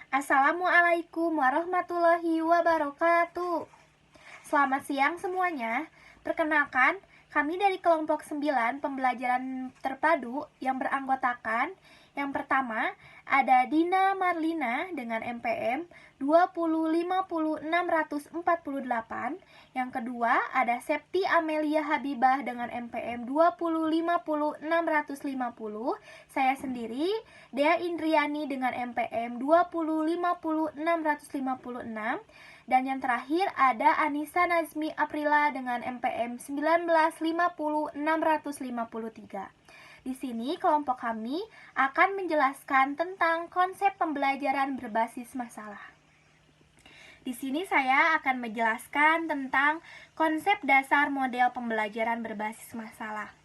Assalamualaikum warahmatullahi wabarakatuh. Selamat siang semuanya. Perkenalkan, kami dari kelompok 9 pembelajaran terpadu yang beranggotakan yang pertama ada Dina Marlina dengan MPM 2050648. Yang kedua ada Septi Amelia Habibah dengan MPM 2050650. Saya sendiri Dea Indriani dengan MPM 2050656. Dan yang terakhir ada Anissa Nazmi Aprila dengan MPM 1950-653. Di sini kelompok kami akan menjelaskan tentang konsep pembelajaran berbasis masalah. Di sini saya akan menjelaskan tentang konsep dasar model pembelajaran berbasis masalah.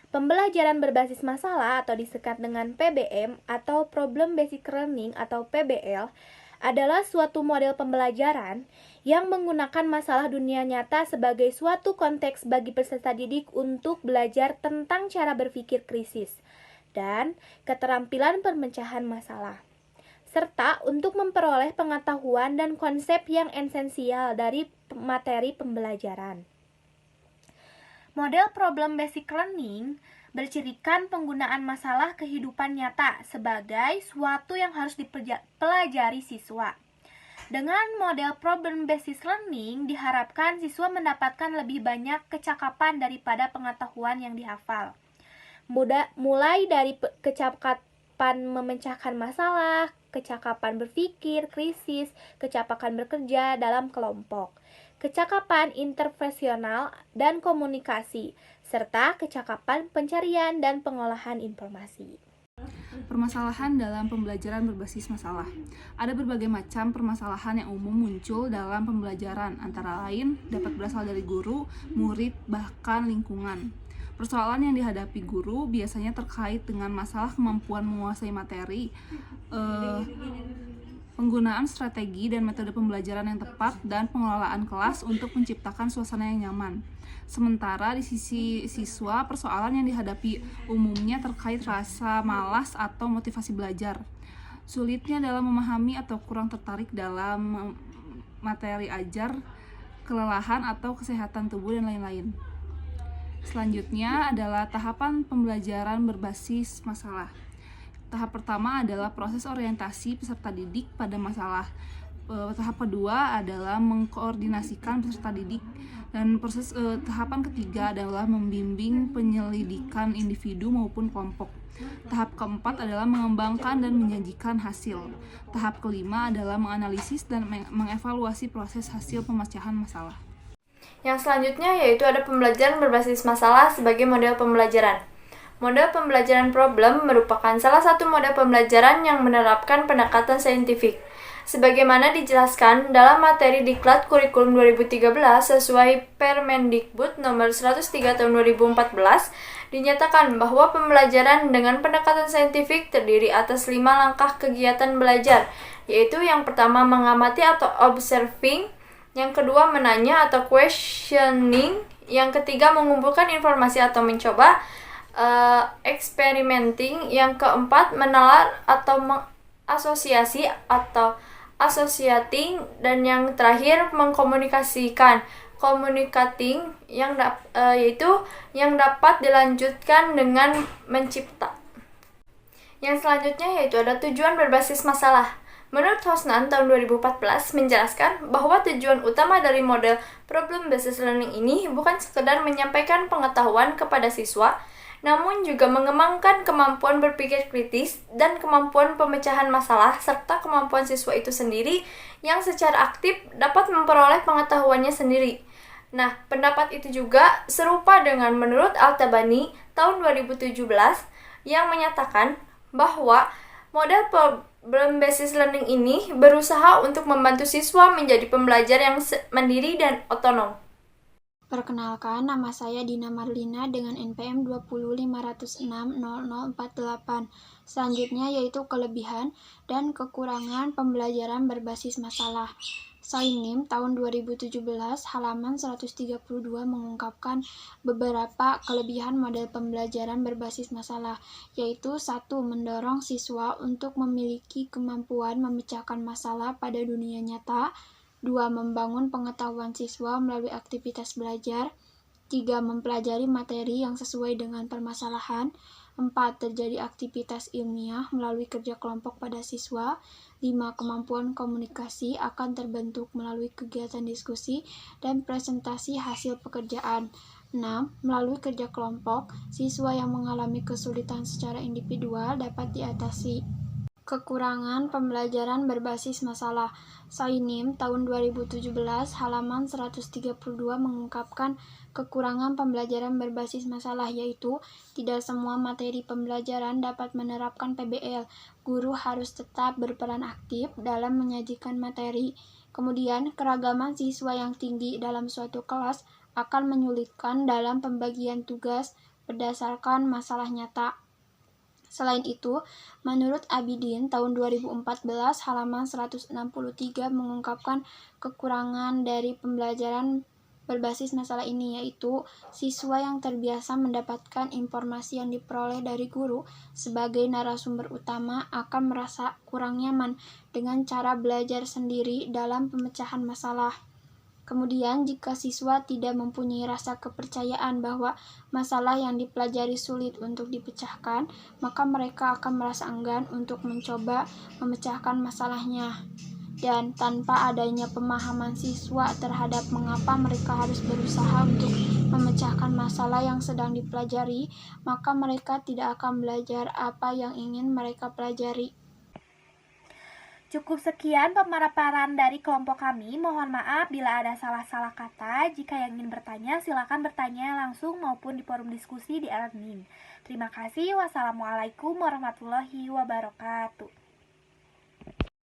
Pembelajaran berbasis masalah atau disingkat dengan PBM atau Problem Based Learning atau PBL adalah suatu model pembelajaran yang menggunakan masalah dunia nyata sebagai suatu konteks bagi peserta didik untuk belajar tentang cara berpikir kritis dan keterampilan pemecahan masalah, serta untuk memperoleh pengetahuan dan konsep yang esensial dari materi pembelajaran. Model Problem Based Learning bercirikan penggunaan masalah kehidupan nyata sebagai suatu yang harus dipelajari siswa. Dengan model Problem Based Learning diharapkan siswa mendapatkan lebih banyak kecakapan daripada pengetahuan yang dihafal. Mulai dari kecakapan memecahkan masalah, kecakapan berpikir kritis, kecakapan bekerja dalam kelompok, kecakapan interpersonal dan komunikasi, serta kecakapan pencarian dan pengolahan informasi. Permasalahan dalam pembelajaran berbasis masalah. Ada berbagai macam permasalahan yang umum muncul dalam pembelajaran, antara lain dapat berasal dari guru, murid, bahkan lingkungan. Persoalan yang dihadapi guru biasanya terkait dengan masalah kemampuan menguasai materi, penggunaan strategi dan metode pembelajaran yang tepat, dan pengelolaan kelas untuk menciptakan suasana yang nyaman. Sementara di sisi siswa, persoalan yang dihadapi umumnya terkait rasa malas atau motivasi belajar, sulitnya dalam memahami atau kurang tertarik dalam materi ajar, kelelahan atau kesehatan tubuh, dan lain-lain. Selanjutnya adalah tahapan pembelajaran berbasis masalah. Tahap pertama adalah proses orientasi peserta didik pada masalah. Tahap kedua adalah mengkoordinasikan peserta didik, dan tahapan ketiga adalah membimbing penyelidikan individu maupun kelompok. Tahap keempat adalah mengembangkan dan menyajikan hasil. Tahap kelima adalah menganalisis dan mengevaluasi proses hasil pemecahan masalah. Yang selanjutnya yaitu ada pembelajaran berbasis masalah sebagai model pembelajaran. Model pembelajaran problem merupakan salah satu model pembelajaran yang menerapkan pendekatan saintifik. Sebagaimana dijelaskan dalam materi Diklat Kurikulum 2013 sesuai Permendikbud nomor 103 tahun 2014, dinyatakan bahwa pembelajaran dengan pendekatan saintifik terdiri atas 5 langkah kegiatan belajar, yaitu yang pertama mengamati atau observing, yang kedua menanya atau questioning, yang ketiga mengumpulkan informasi atau mencoba, experimenting, yang keempat menalar atau mengasosiasi atau associating, dan yang terakhir mengkomunikasikan, communicating, yaitu yang dapat dilanjutkan dengan mencipta. Yang selanjutnya yaitu ada tujuan berbasis masalah. Menurut Hosnan tahun 2014 menjelaskan bahwa tujuan utama dari model Problem Based Learning ini bukan sekedar menyampaikan pengetahuan kepada siswa, namun juga mengembangkan kemampuan berpikir kritis dan kemampuan pemecahan masalah, serta kemampuan siswa itu sendiri yang secara aktif dapat memperoleh pengetahuannya sendiri. Nah, pendapat itu juga serupa dengan menurut Al-Tabani tahun 2017 yang menyatakan bahwa model Problem Based Learning ini berusaha untuk membantu siswa menjadi pembelajar yang mandiri dan otonom. Perkenalkan, nama saya Dina Marlina dengan NPM 205060048. Selanjutnya yaitu kelebihan dan kekurangan pembelajaran berbasis masalah. Soinim tahun 2017 halaman 132 mengungkapkan beberapa kelebihan model pembelajaran berbasis masalah, yaitu 1. Mendorong siswa untuk memiliki kemampuan memecahkan masalah pada dunia nyata. 2. Membangun pengetahuan siswa melalui aktivitas belajar. 3. Mempelajari materi yang sesuai dengan permasalahan. 4. Terjadi aktivitas ilmiah melalui kerja kelompok pada siswa. 5. Kemampuan komunikasi akan terbentuk melalui kegiatan diskusi dan presentasi hasil pekerjaan. 6. Melalui kerja kelompok, siswa yang mengalami kesulitan secara individual dapat diatasi. Kekurangan pembelajaran berbasis masalah. Soinim tahun 2017 halaman 132 mengungkapkan kekurangan pembelajaran berbasis masalah, yaitu tidak semua materi pembelajaran dapat menerapkan PBL. Guru harus tetap berperan aktif dalam menyajikan materi. Kemudian, keragaman siswa yang tinggi dalam suatu kelas akan menyulitkan dalam pembagian tugas berdasarkan masalah nyata. Selain itu, menurut Abidin tahun 2014 halaman 163 mengungkapkan kekurangan dari pembelajaran berbasis masalah ini, yaitu siswa yang terbiasa mendapatkan informasi yang diperoleh dari guru sebagai narasumber utama akan merasa kurang nyaman dengan cara belajar sendiri dalam pemecahan masalah. Kemudian, jika siswa tidak mempunyai rasa kepercayaan bahwa masalah yang dipelajari sulit untuk dipecahkan, maka mereka akan merasa enggan untuk mencoba memecahkan masalahnya. Dan tanpa adanya pemahaman siswa terhadap mengapa mereka harus berusaha untuk memecahkan masalah yang sedang dipelajari, maka mereka tidak akan belajar apa yang ingin mereka pelajari. Cukup sekian pemaparan dari kelompok kami. Mohon maaf bila ada salah-salah kata. Jika yang ingin bertanya, silakan bertanya langsung maupun di forum diskusi di admin. Terima kasih. Wassalamualaikum warahmatullahi wabarakatuh.